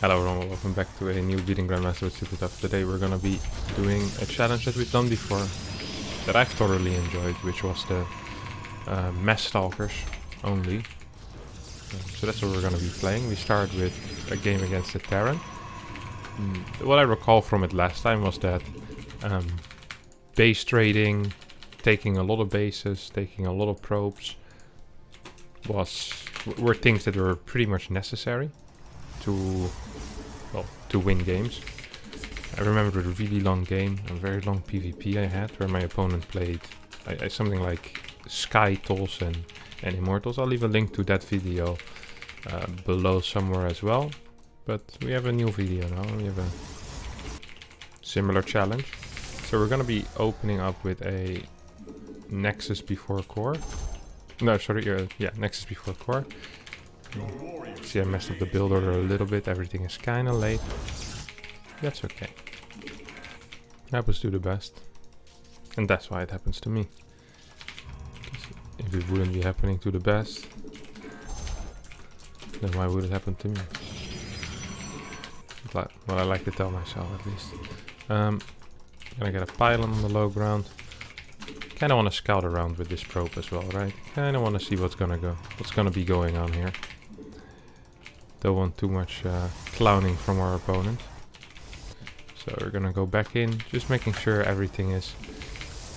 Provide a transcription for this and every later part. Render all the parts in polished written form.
Hello everyone, welcome back to a new Beating Grandmaster with Super Tough. Today we're gonna be doing a challenge that we've done before, that I've thoroughly enjoyed, which was the Mass Stalkers only. So that's what we're gonna be playing. We start with a game against the Terran. What I recall from it last time was that base trading, taking a lot of bases, taking a lot of probes, were things that were pretty much necessary to win games. I remember a really long game, a very long PvP I had, where my opponent played something like Sky Tolls and Immortals. I'll leave a link to that video below somewhere as well. But we have a new video now, we have a similar challenge. So we're gonna be opening up with a Nexus before core. No, sorry, yeah, Nexus before core. See, I messed up the build order a little bit. Everything is kind of late. That's okay. Happens to the best. And that's why it happens to me. If it wouldn't be happening to the best, then why would it happen to me? Well, I like to tell myself at least. Gonna get a pylon on the low ground. Kinda want to scout around with this probe as well, right? Kinda want to see what's gonna be going on here. Don't want too much clowning from our opponent. So we're gonna go back in, just making sure everything is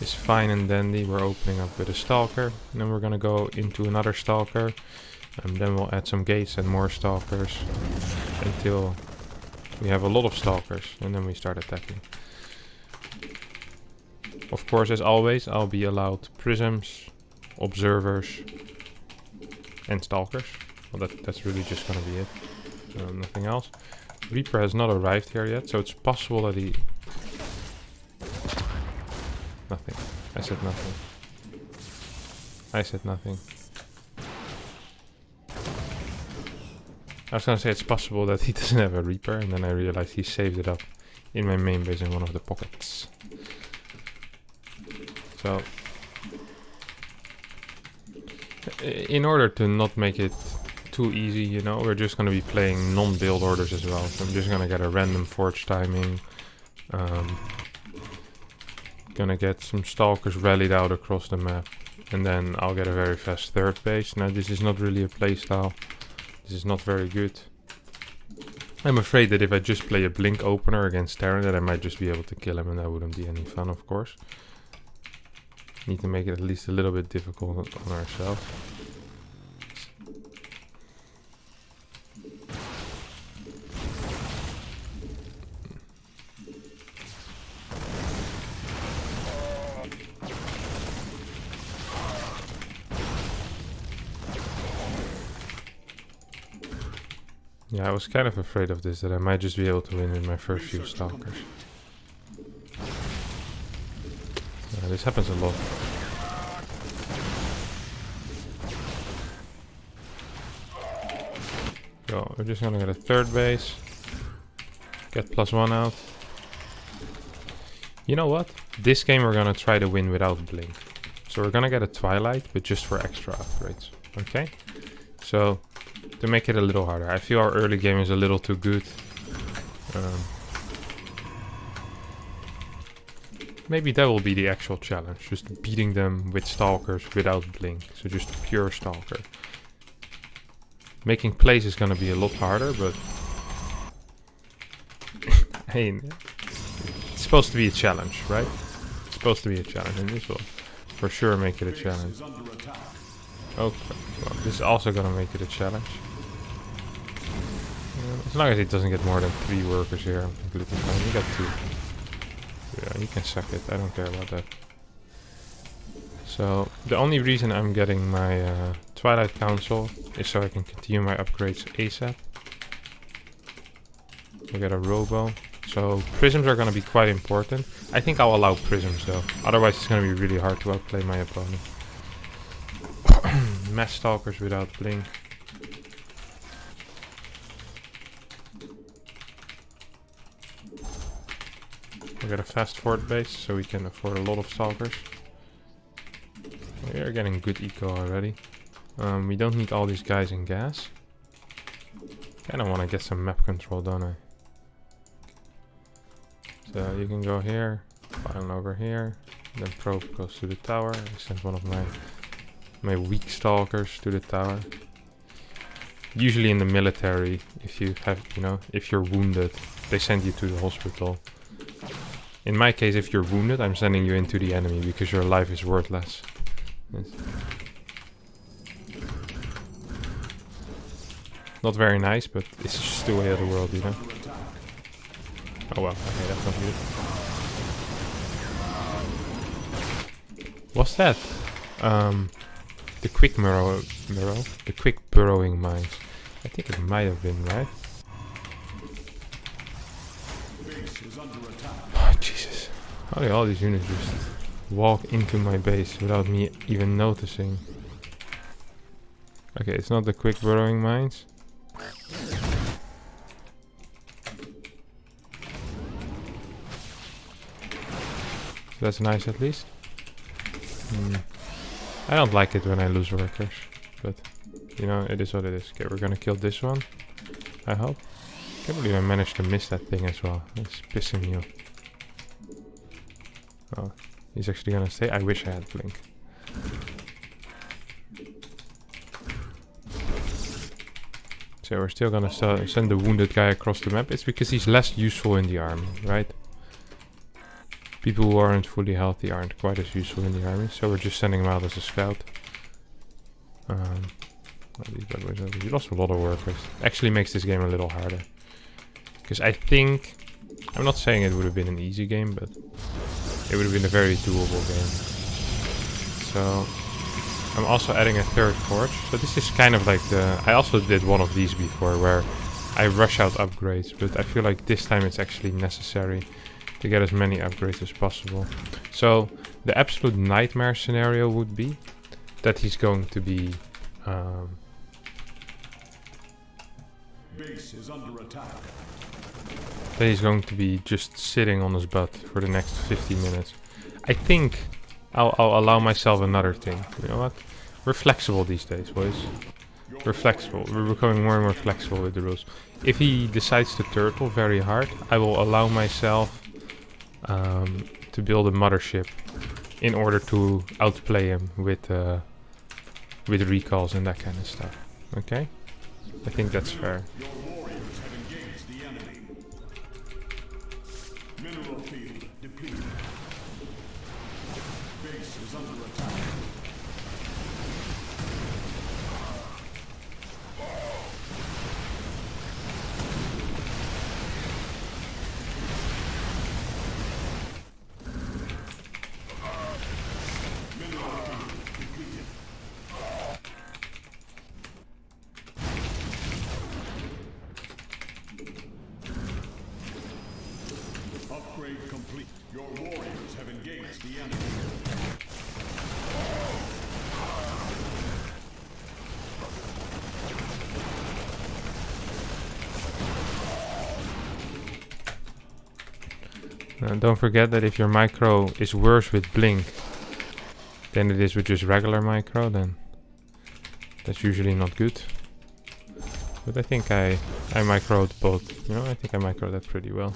fine and dandy. We're opening up with a Stalker, and then we're gonna go into another Stalker, and then we'll add some gates and more Stalkers until we have a lot of Stalkers, and then we start attacking. Of course, as always, I'll be allowed Prisms, Observers, and Stalkers. Well, that's really just gonna be it. Nothing else. Reaper has not arrived here yet, so it's possible that he... Nothing. I said nothing. I said nothing. I was gonna say it's possible that he doesn't have a Reaper, and then I realized he saved it up in my main base in one of the pockets. So... in order to not make it too easy, you know, we're just gonna be playing non-build orders as well. So I'm just gonna get a random forge timing. Gonna get some Stalkers rallied out across the map. And then I'll get a very fast third base. Now this is not really a playstyle. This is not very good. I'm afraid that if I just play a blink opener against Terran, that I might just be able to kill him, and that wouldn't be any fun, of course. Need to make it at least a little bit difficult on ourselves. Yeah, I was kind of afraid of this, that I might just be able to win with my first few Stalkers. Yeah, this happens a lot. So, we're just gonna get a third base. Get +1 out. You know what? This game we're gonna try to win without Blink. So we're gonna get a Twilight, but just for extra upgrades. Okay? So... to make it a little harder. I feel our early game is a little too good. Maybe that will be the actual challenge. Just beating them with Stalkers without Blink. So just pure Stalker. Making plays is gonna be a lot harder, but... hey, it's supposed to be a challenge, right? It's supposed to be a challenge, and this will for sure make it a challenge. Okay, well, this is also gonna make it a challenge. As long as it doesn't get more than 3 workers here, I'm completely fine. You got 2. Yeah, you can suck it, I don't care about that. So, the only reason I'm getting my Twilight Council is so I can continue my upgrades ASAP. We get a Robo. So, Prisms are gonna be quite important. I think I'll allow Prisms though, otherwise it's gonna be really hard to outplay my opponent. Mass Stalkers without Blink. We got a fast fort base, so we can afford a lot of Stalkers. We are getting good eco already. We don't need all these guys in gas. Kinda wanna get some map control, don't I? So you can go here, file over here, then probe goes to the tower. I send one of my weak stalkers to the tower. Usually in the military, if you have, you know, if you're wounded, they send you to the hospital. In my case, if you're wounded, I'm sending you into the enemy because your life is worthless. Yes. Not very nice, but it's just the way of the world, you know. Oh well, okay, that's not good. What's that? The quick the quick burrowing mines. I think it might have been, right? Oh Jesus! How do all these units just walk into my base without me even noticing? Okay, it's not the quick burrowing mines. That's nice at least. I don't like it when I lose workers, but you know, it is what it is. Okay, we're gonna kill this one, I hope. Can't believe I managed to miss that thing as well. It's pissing me off. Oh, he's actually gonna stay. I wish I had blink. So we're still gonna send the wounded guy across the map. It's because he's less useful in the army, right? People who aren't fully healthy aren't quite as useful in the army, so we're just sending him out as a scout. These bad boys over. You lost a lot of workers. Actually makes this game a little harder. Because I think... I'm not saying it would have been an easy game, but... it would have been a very doable game. So... I'm also adding a third forge. So this is kind of like the... I also did one of these before, where I rush out upgrades. But I feel like this time it's actually necessary to get as many upgrades as possible. So the absolute nightmare scenario would be that he's going to be base is under attack. that he's going to be just sitting on his butt for the next 50 minutes. I think I'll allow myself another thing. You know what? We're flexible these days, boys. We're flexible. We're becoming more and more flexible with the rules. If he decides to turtle very hard, I will allow myself to build a mothership in order to outplay him with recalls and that kind of stuff. Okay? I think that's fair. Your warriors have engaged the enemy. Mineral field depleted. Base is under attack. Upgrade complete. Your warriors have engaged the enemy. Don't forget that if your micro is worse with blink than it is with just regular micro, then that's usually not good. But I think I microed both. You know, I think I microed that pretty well.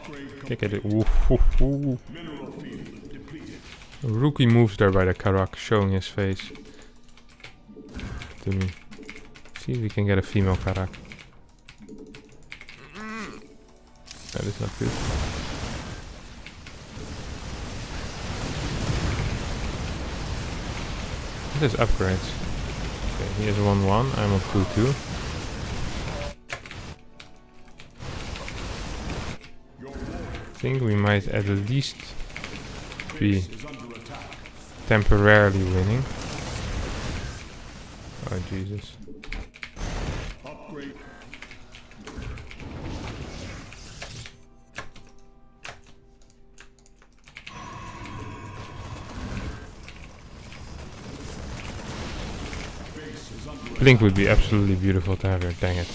I think I did. Ooh, ooh, ooh. Mineral field depleted. Rookie moves there by the Karak, showing his face to me. See if we can get a female Karak. That is not good. This is upgrades. Okay, he is 1-1, I'm on 2-2. I think we might at least be temporarily winning. Oh Jesus. Upgrade. Blink would be absolutely beautiful to have here, dang it.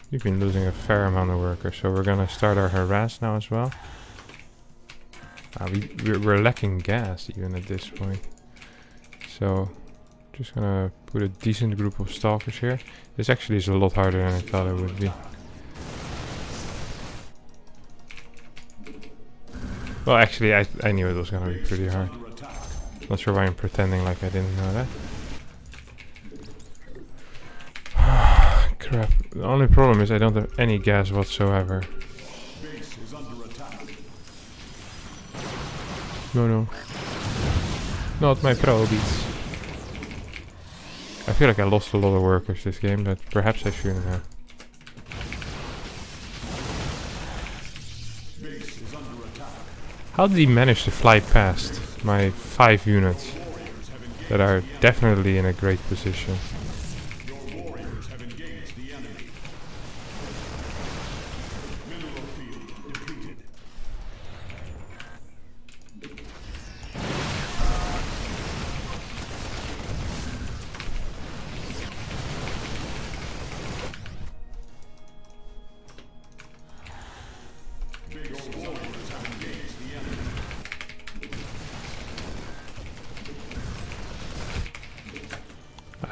We've been losing a fair amount of workers, so we're gonna start our harass now as well. We're lacking gas even at this point. So Just gonna put a decent group of stalkers here. This actually is a lot harder than I thought it would be. Well, actually, I knew it was gonna be pretty hard. Not sure why I'm pretending like I didn't know that. Crap. The only problem is I don't have any gas whatsoever. No. Not my probies. I feel like I lost a lot of workers this game, but perhaps I shouldn't have. How did he manage to fly past my 5 units that are definitely in a great position?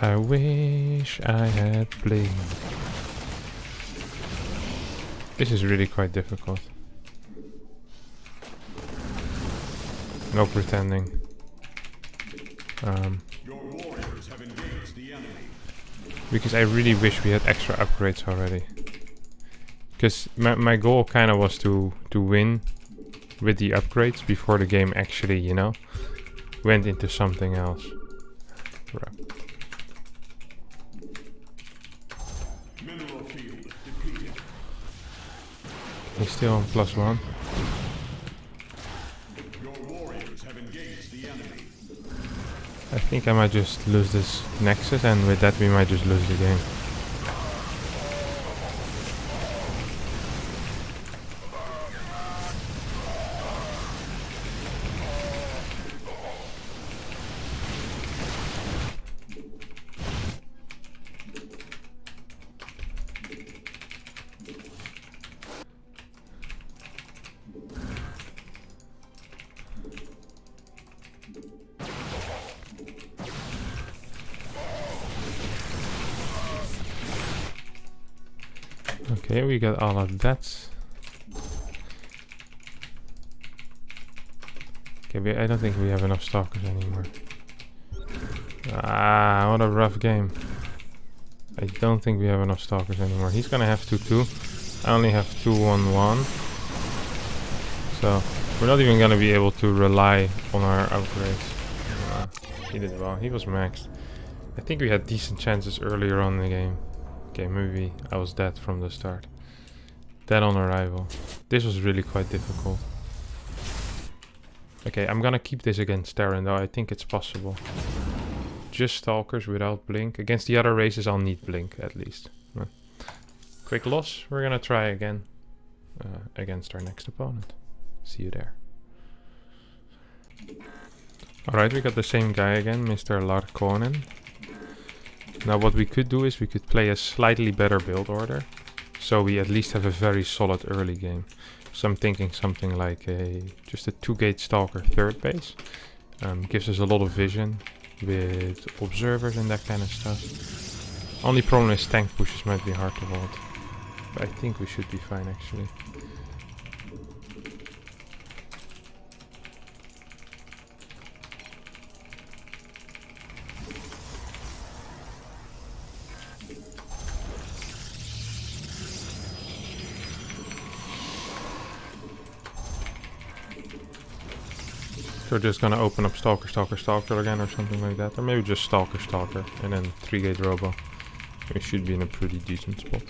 I wish I had Blink. This is really quite difficult. No pretending. Because I really wish we had extra upgrades already. Because my goal kind of was to win with the upgrades before the game actually, you know, went into something else. Crap. He's still on +1. I think I might just lose this Nexus, and with that we might just lose the game. Okay, we got all of that. Okay, I don't think we have enough stalkers anymore. Ah, what a rough game. I don't think we have enough stalkers anymore. He's gonna have 2-2. I only have 2-1-1. So, we're not even gonna be able to rely on our upgrades. He did well. He was maxed. I think we had decent chances earlier on in the game. Okay, maybe I was dead from the start. Dead on arrival. This was really quite difficult. Okay, I'm gonna keep this against Terran though. I think it's possible. Just Stalkers without Blink. Against the other races I'll need Blink at least. Quick loss. We're gonna try again against our next opponent. See you there. Alright, we got the same guy again, Mr. Larkonen. Now what we could do is we could play a slightly better build order, so we at least have a very solid early game. So I'm thinking something like just a 2-gate Stalker third base. Gives us a lot of vision with observers and that kind of stuff. Only problem is tank pushes might be hard to hold, but I think we should be fine actually. So we're just gonna open up Stalker, Stalker, Stalker again or something like that. Or maybe just Stalker, Stalker and then 3-gate Robo. We should be in a pretty decent spot.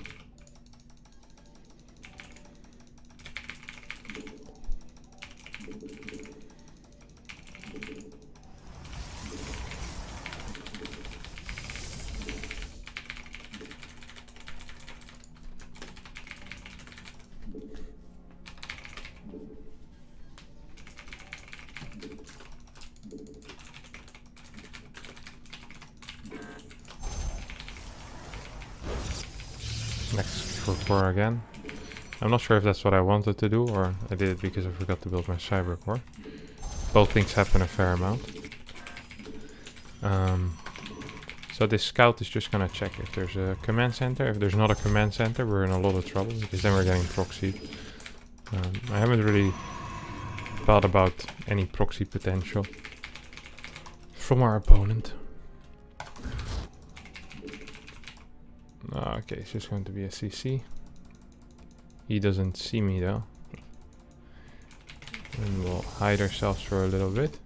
Next for 4 again. I'm not sure if that's what I wanted to do or I did it because I forgot to build my cyber core. Both things happen a fair amount. So this scout is just gonna check if there's a command center. If there's not a command center, we're in a lot of trouble, because then we're getting proxied. I haven't really thought about any proxy potential from our opponent. Okay, it's just going to be a CC. He doesn't see me though. And we'll hide ourselves for a little bit.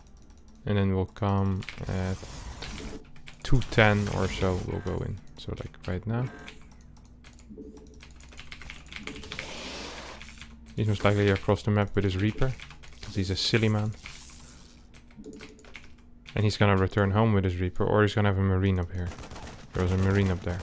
And then we'll come at 210 or so, we'll go in. So like right now. He's most likely across the map with his Reaper, because he's a silly man. And he's gonna return home with his Reaper, or he's gonna have a Marine up here. There was a Marine up there.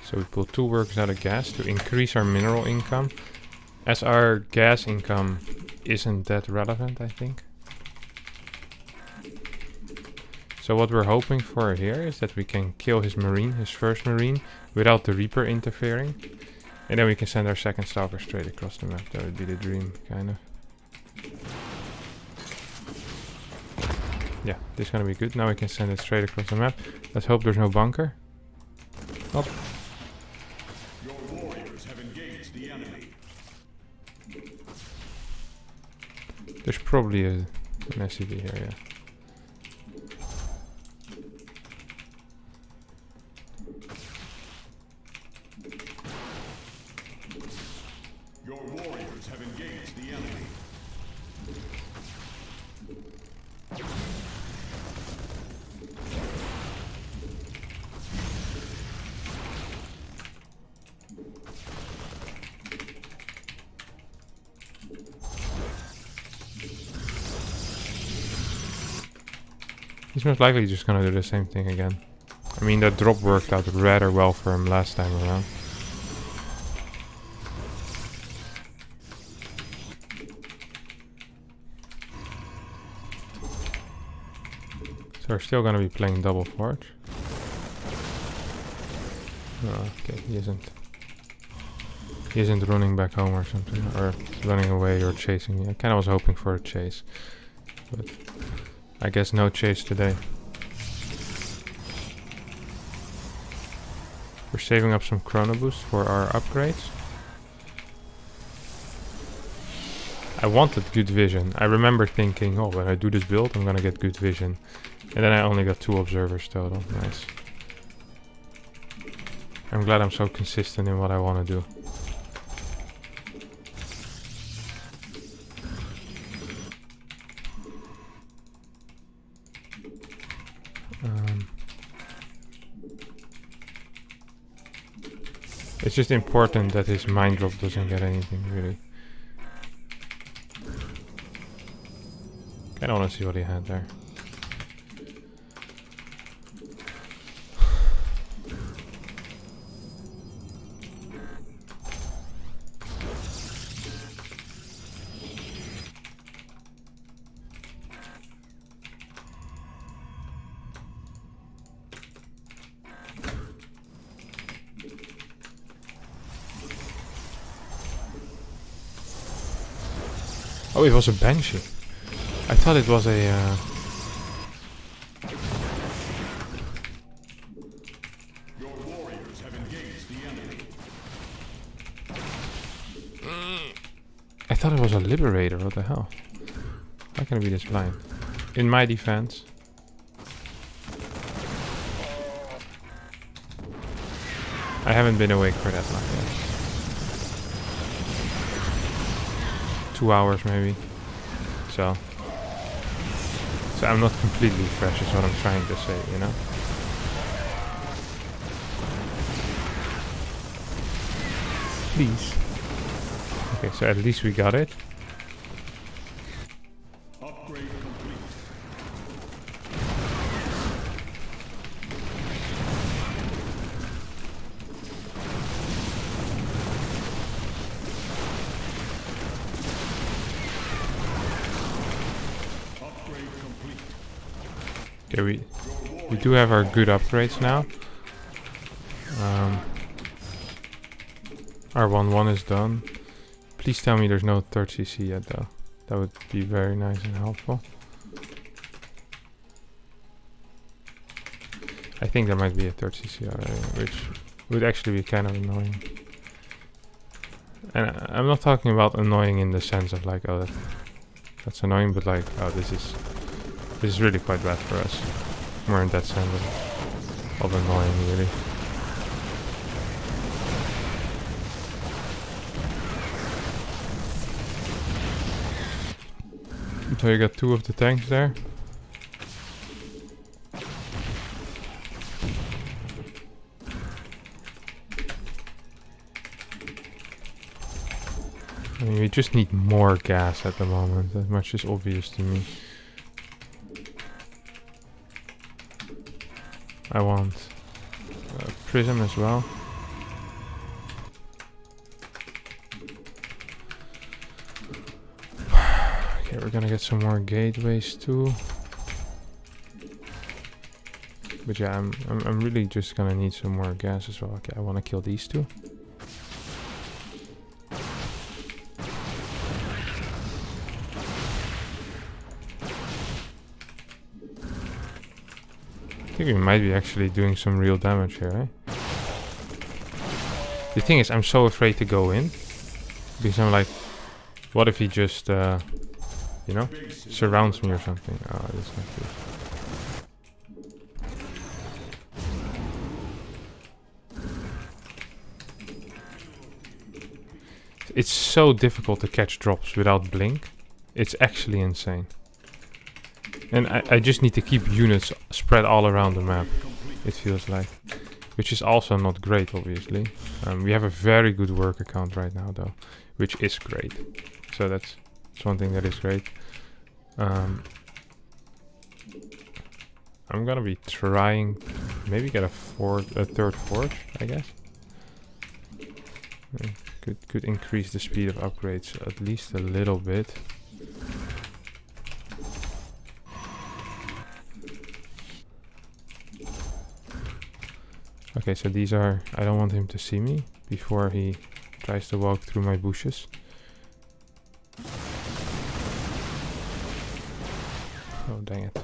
So we pull 2 workers out of gas to increase our mineral income. As our gas income isn't that relevant, I think. So what we're hoping for here is that we can kill his Marine, his first Marine, without the Reaper interfering. And then we can send our second Stalker straight across the map. That would be the dream, kind of. Yeah, this is gonna be good. Now we can send it straight across the map. Let's hope there's no bunker. Oh. Your warriors have engaged the enemy. There's probably an SCV here, yeah. Your warriors have engaged the enemy. He's most likely just gonna do the same thing again. I mean, that drop worked out rather well for him last time around. So we're still gonna be playing double forge. Oh, okay, he isn't. He isn't running back home or something, or running away or chasing me. I kinda was hoping for a chase, but I guess no chase today. We're saving up some chrono boost for our upgrades. I wanted good vision. I remember thinking, oh, when I do this build, I'm gonna get good vision. And then I only got 2 observers total. Nice. I'm glad I'm so consistent in what I want to do. It's just important that his mind drop doesn't get anything, really. I don't want to see what he had there. Oh, it was a Banshee. I thought it was a... Your warriors have engaged the enemy. I thought it was a Liberator. What the hell? How can I be this blind? In my defense. I haven't been awake for that long yet. 2 hours maybe. So I'm not completely fresh is what I'm trying to say, you know? Please. Okay, so at least we got it. Upgrade complete. Okay, we do have our good upgrades now. Our 1-1 is done. Please tell me there's no third CC yet though. That would be very nice and helpful. I think there might be a third CC already, which would actually be kind of annoying. And I'm not talking about annoying in the sense of like, oh, that's annoying, but like, oh, this is really quite bad for us. More in that sense of annoying, really. So you got 2 of the tanks there. I mean, we just need more gas at the moment. That much is obvious to me. I want a prism as well. Okay, we're gonna get some more gateways too. But yeah, I'm really just gonna need some more gas as well. Okay, I want to kill these 2. I think we might be actually doing some real damage here, eh? The thing is, I'm so afraid to go in. Because I'm like, what if he just, you know, surrounds me or something? Oh, that's not good. It's so difficult to catch drops without blink. It's actually insane. And I just need to keep units spread all around the map, it feels like. Which is also not great, obviously. We have a very good worker count right now, though. Which is great. So that's one thing that is great. I'm gonna be trying... Maybe get a third forge, I guess. Could increase the speed of upgrades at least a little bit. Okay, so these are... I don't want him to see me before he tries to walk through my bushes. Oh, dang it.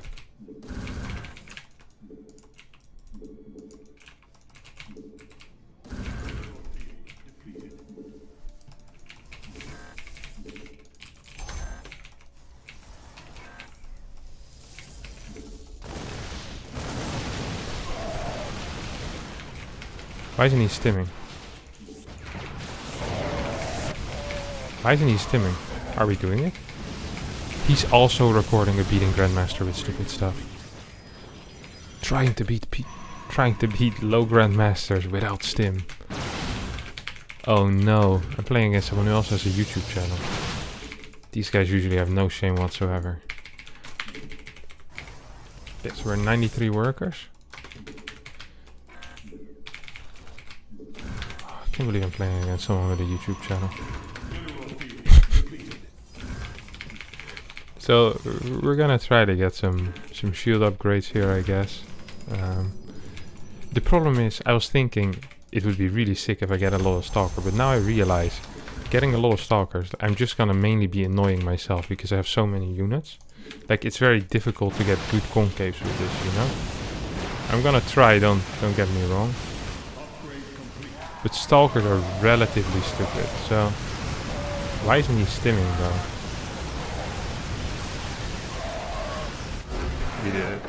Why isn't he stimming? Why isn't he stimming? Are we doing it? He's also recording a beating Grandmaster with stupid stuff. Trying to beat low Grandmasters without stim. Oh no, I'm playing against someone who also has a YouTube channel. These guys usually have no shame whatsoever. Yes, we're 93 workers. I can't believe I'm playing against someone with a YouTube channel. So we're gonna try to get some shield upgrades here, I guess. The problem is, I was thinking it would be really sick if I get a lot of Stalker, but now I realize getting a lot of Stalkers, I'm just gonna mainly be annoying myself because I have so many units. Like, it's very difficult to get good concaves with this, you know? I'm gonna try, don't get me wrong. But Stalkers are relatively stupid, so... Why isn't he stimming though? He did it.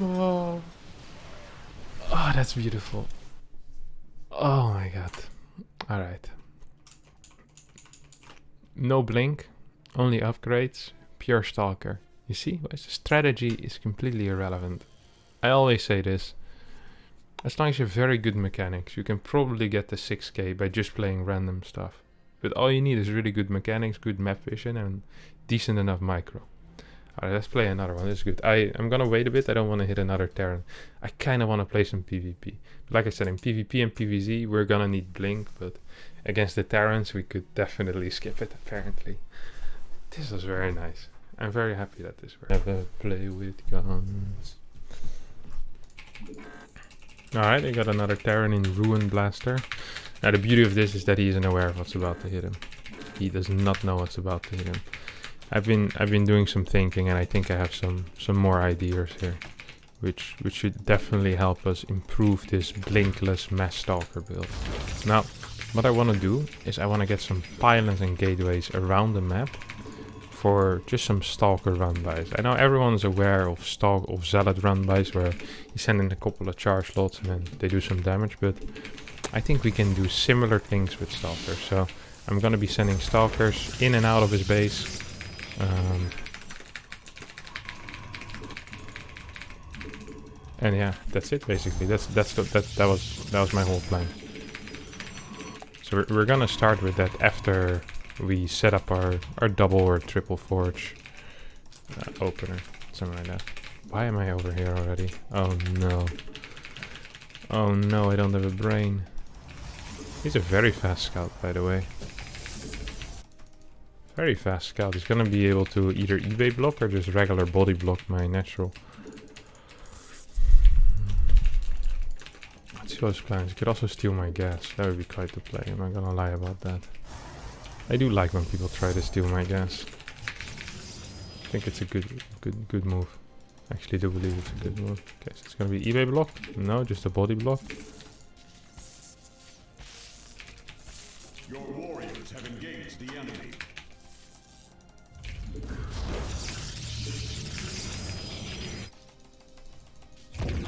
Oh, that's beautiful. Oh my god. Alright. No blink, only upgrades, pure Stalker. You see, the strategy is completely irrelevant. I always say this. As long as you have very good mechanics, you can probably get the 6k by just playing random stuff. But all you need is really good mechanics, good map vision, and decent enough micro. Alright, let's play another one. This is good. I'm gonna wait a bit. I don't want to hit another Terran. I kind of want to play some PvP. But like I said, in PvP and PvZ, we're gonna need Blink. But against the Terrans, we could definitely skip it, apparently. This was very nice. I'm very happy that this works. Never play with guns. Alright, I got another Terran in Ruin Blaster. Now the beauty of this is that he isn't aware of what's about to hit him. He does not know what's about to hit him. I've been doing some thinking, and I think I have some more ideas here, which should definitely help us improve this blinkless mass stalker build. Now, what I want to do is I want to get some pylons and gateways around the map for just some stalker run-bys. I know everyone's aware of zealot run-bys where you send in a couple of charge slots and then they do some damage, but I think we can do similar things with stalkers. So I'm gonna be sending stalkers in and out of his base. And yeah, that's it basically. That was my whole plan. So we're gonna start with that after we set up our double or triple forge opener, something like that. Why am I over here already? Oh no. Oh no, I don't have a brain. He's a very fast scout, by the way. Very fast scout. He's gonna be able to either eBay block or just regular body block my natural. Let's see those plans. He could also steal my gas. That would be quite the play. I'm not gonna lie about that. I do like when people try to steal my gas. I think it's a good move. Actually, do believe it's a good move. Okay, so it's gonna be eBay block. No, just a body block. Your warriors have engaged the enemy.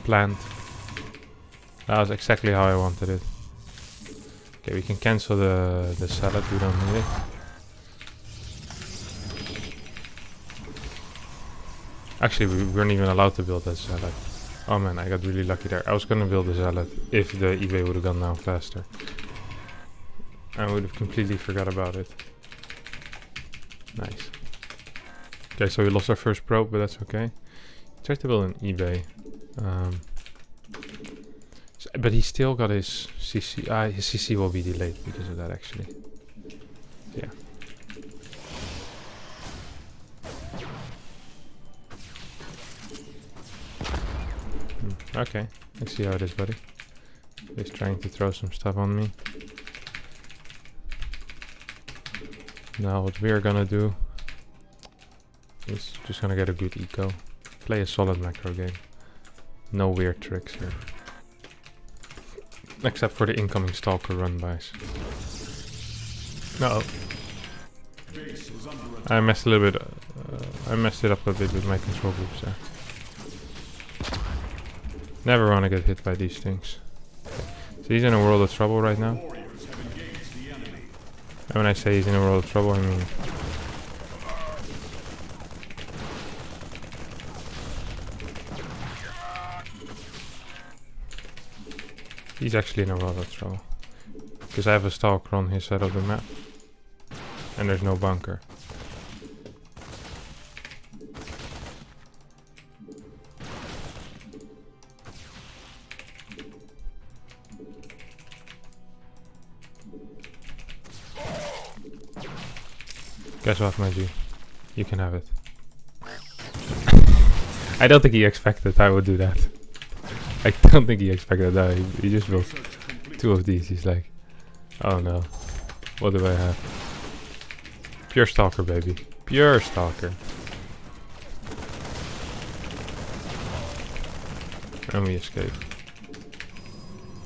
Planned. That was exactly how I wanted it. Okay, we can cancel the salad. We don't need it. Actually, we weren't even allowed to build that salad. Oh man, I got really lucky there. I was gonna build the salad if the eBay would have gone down faster. I would have completely forgot about it. Nice. Okay, so we lost our first probe, but that's okay. Tried to build an eBay. But he still got his CC. His CC will be delayed because of that, actually. Yeah. Okay, let's see how it is, buddy. He's trying to throw some stuff on me. Now what we're gonna do is just gonna get a good eco. Play a solid macro game. No weird tricks here. Except for the incoming stalker run-bys. Uh oh. I messed a little bit. I messed it up a bit with my control groups there. Never want to get hit by these things. So he's in a world of trouble right now. And when I say he's in a world of trouble, I mean... he's actually in a world of trouble. Because I have a stalker on his side of the map. And there's no bunker. Guess what, my G? You can have it. I don't think he expected I would do that. I don't think he expected that. He just built two of these. He's like, oh no. What do I have? Pure stalker, baby. Pure stalker. And we escape.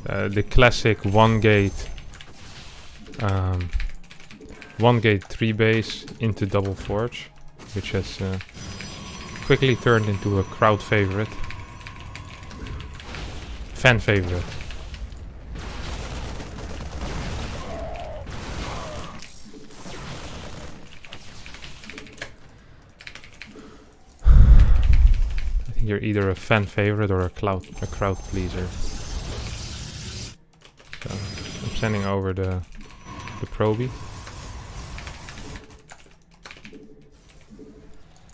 The classic one gate 3 base into double forge, which has quickly turned into a crowd favorite. Fan favorite. I think you're either a fan favorite or a crowd pleaser. So I'm sending over the probie.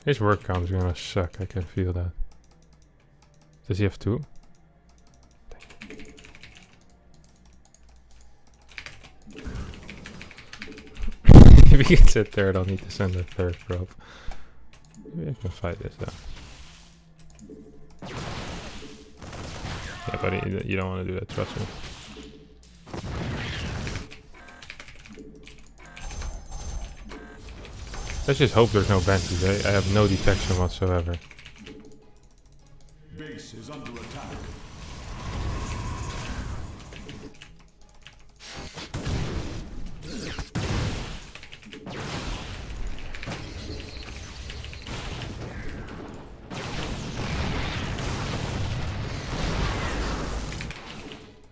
His work count is gonna suck, I can feel that. Does he have 2? If he gets a third, I'll need to send a third probe. Maybe I can fight this though. Yeah, but you don't want to do that, trust me. Let's just hope there's no bounties. I have no detection whatsoever. Base is under attack.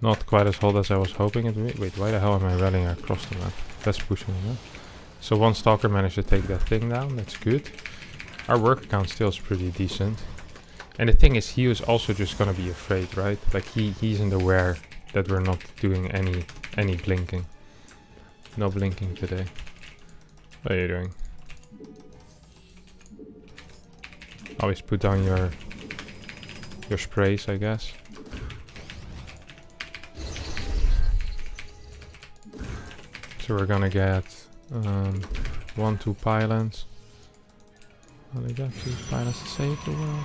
Not quite as hot as I was hoping it would be. Wait, why the hell am I rallying across the map? That's pushing it. So one Stalker managed to take that thing down. That's good. Our worker count still is pretty decent. And the thing is, he was also just gonna be afraid, right? Like he isn't aware that we're not doing any blinking. No blinking today. What are you doing? Always put down your sprays, I guess. So we're gonna get 1-2 pylons. Only got 2 pylons to save the world.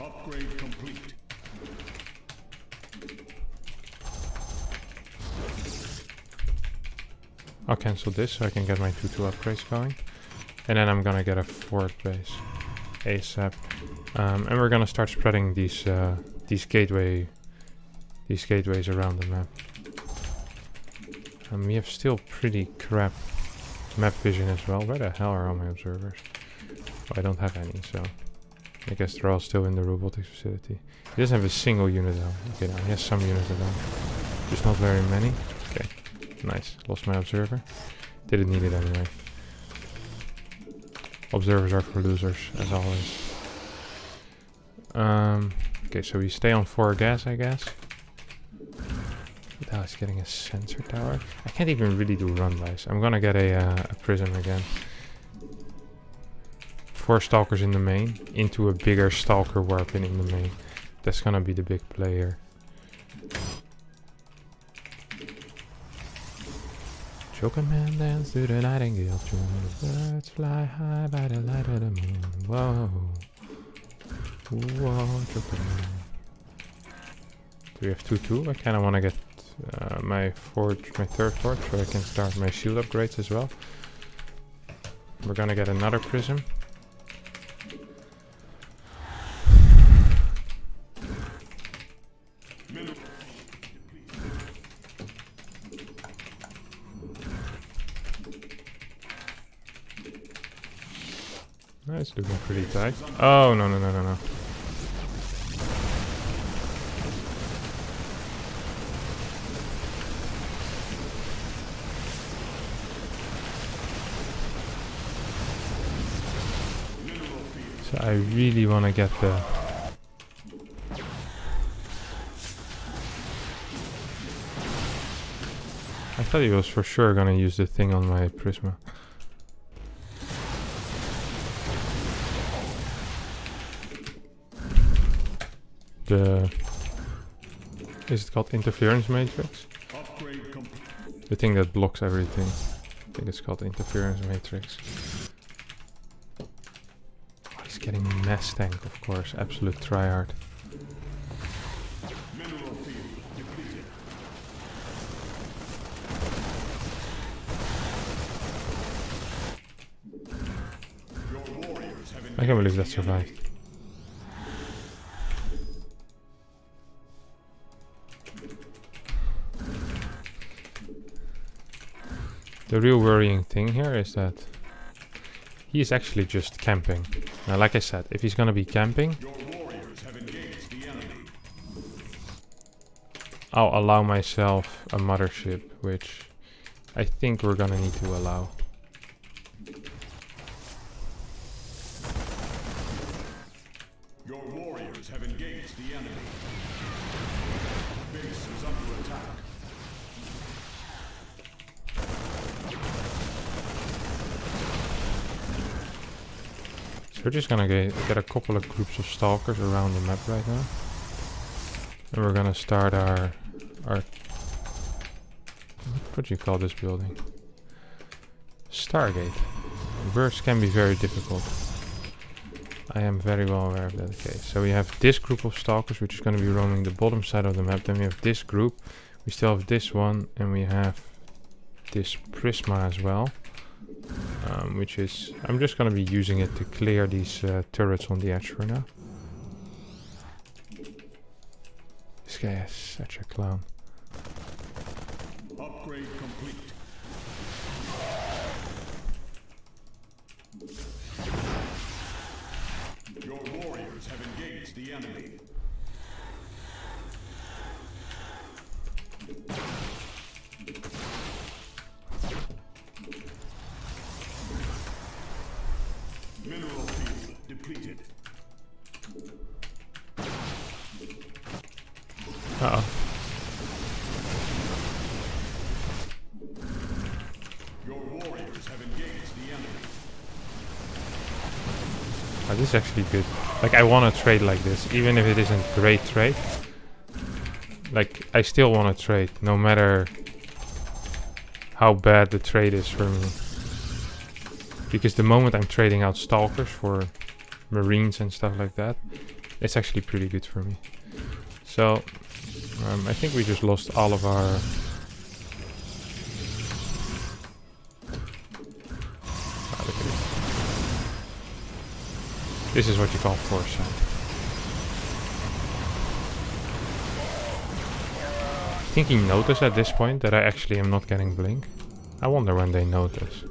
Upgrade complete. I'll cancel this so I can get my 2-2 upgrades going. And then I'm gonna get a fort base ASAP. And we're gonna start spreading these gateways around the map. We have still pretty crap map vision as well. Where the hell are all my observers? Oh, I don't have any, so I guess they're all still in the robotics facility. He doesn't have a single unit down. Okay, now he has some units down. Just not very many. Okay, nice. Lost my observer. Didn't need it anyway. Observers are for losers, as always. Okay, so we stay on 4 gas, I guess. Now it's getting a sensor tower. I can't even really do run-bys. I'm gonna get a prism again. 4 stalkers in the main, into a bigger stalker weapon in the main. That's gonna be the big player. Choker man dance to the nightingale tune. The birds fly high by the light of the moon. Whoa. Whoa, choker man. Do we have 2-2? I kinda wanna get my third forge so I can start my shield upgrades as well. We're gonna get another prism. It's looking pretty tight. Oh, no. So I really want to get the... I thought he was for sure gonna use the thing on my Prisma. Is it called interference matrix? The thing that blocks everything. I think it's called interference matrix. Oh, he's getting mass tank, of course. Absolute tryhard. I can't believe that survived. The real worrying thing here is that he is actually just camping. Now, like I said, if he's gonna be camping, I'll allow myself a Mothership, which I think we're gonna need to allow. Your warriors have engaged the enemy. attack. So we're just gonna get a couple of groups of stalkers around the map right now. And we're gonna start our what do you call this building? Stargate. Bursts can be very difficult. I am very well aware of that case. So we have this group of stalkers, which is going to be roaming the bottom side of the map. Then we have this group. We still have this one, and we have this Prisma as well. Which is... I'm just going to be using it to clear these turrets on the edge for now. This guy is such a clown. Upgrade complete. Your warriors have engaged the enemy. Mineral field depleted. Uh-oh. Your warriors have engaged the enemy. Oh, this is actually good. Like, I want to trade like this, even if it isn't great trade. Like, I still want to trade, no matter how bad the trade is for me. Because the moment I'm trading out stalkers for marines and stuff like that, it's actually pretty good for me. So, I think we just lost all of our... Oh, look at this. This is what you call foresight. I think he noticed at this point that I actually am not getting blink. I wonder when they notice.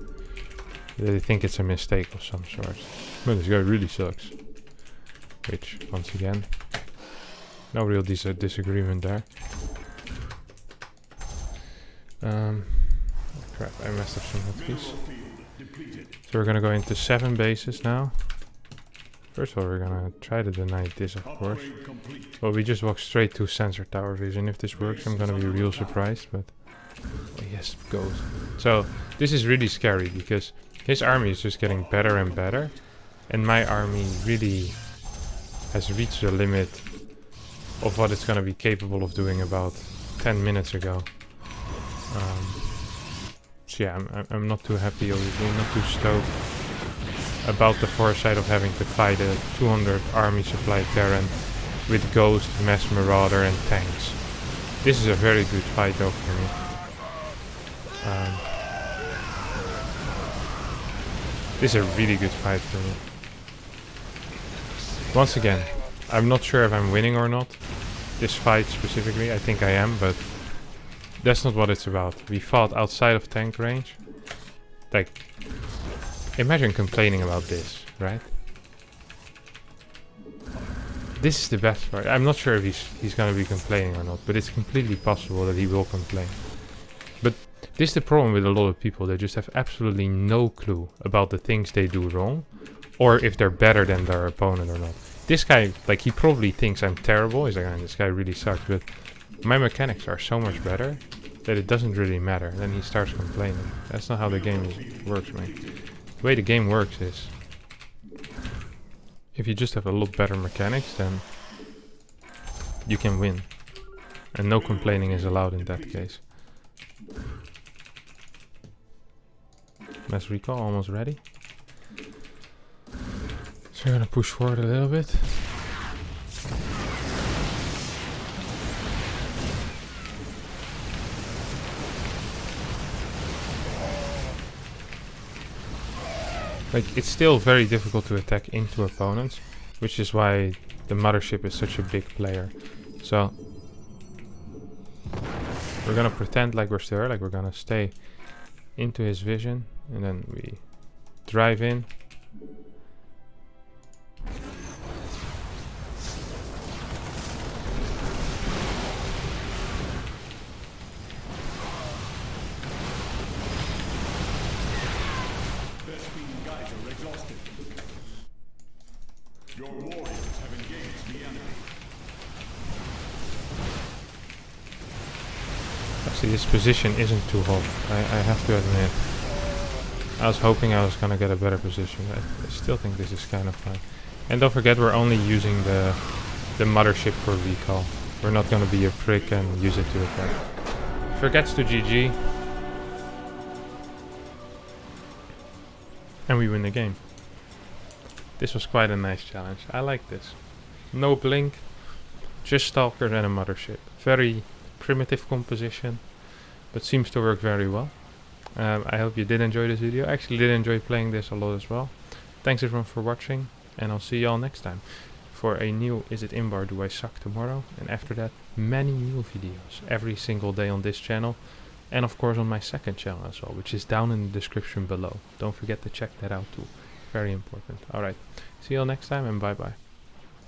They think it's a mistake of some sort. But this guy really sucks. Which, once again, no real disagreement there. Crap, I messed up some hotkeys. So we're gonna go into 7 bases now. First of all, we're gonna try to deny this, of course. Well, we just walk straight to sensor tower vision. If this works, I'm gonna be real surprised, but... Oh, yes, goes. So, this is really scary, because his army is just getting better and better. And my army really has reached the limit of what it's gonna be capable of doing about 10 minutes ago. So yeah, I'm not too happy, obviously, not too stoked about the foresight of having to fight a 200 army supply Terran with Ghost, Mass Marauder and tanks. This is a very good fight though for me. This is a really good fight for me. Once again, I'm not sure if I'm winning or not. This fight specifically, I think I am, but that's not what it's about. We fought outside of tank range. Like, imagine complaining about this, right? This is the best part. I'm not sure if he's gonna be complaining or not, but it's completely possible that he will complain. But this is the problem with a lot of people. They just have absolutely no clue about the things they do wrong, or if they're better than their opponent or not. This guy, like, he probably thinks I'm terrible. He's like, oh, this guy really sucks, but my mechanics are so much better that it doesn't really matter. Then he starts complaining. That's not how the game works, man. The way the game works is, if you just have a lot better mechanics, then you can win. And no complaining is allowed in that case. Mass recall almost ready. So we're gonna push forward a little bit. Like, it's still very difficult to attack into opponents, which is why the Mothership is such a big player. So we're gonna pretend like we're still there, like we're gonna stay into his vision, and then we drive in. Your warriors have engaged the enemy. Honestly, this position isn't too hot. I have to admit. I was hoping I was gonna get a better position. I still think this is kind of fine. And don't forget, we're only using the Mothership for recall. We're not gonna be a prick and use it to attack. Forgets to GG. And we win the game. This was quite a nice challenge. I like this. No blink, just Stalker and a Mothership. Very primitive composition, but seems to work very well. I hope you did enjoy this video. I actually did enjoy playing this a lot as well. Thanks everyone for watching, and I'll see you all next time for a new Is It Inbar Do I Suck tomorrow, and after that many new videos every single day on this channel, and of course on my second channel as well, which is down in the description below. Don't forget to check that out too. Very important. Alright, see you all next time, and bye bye.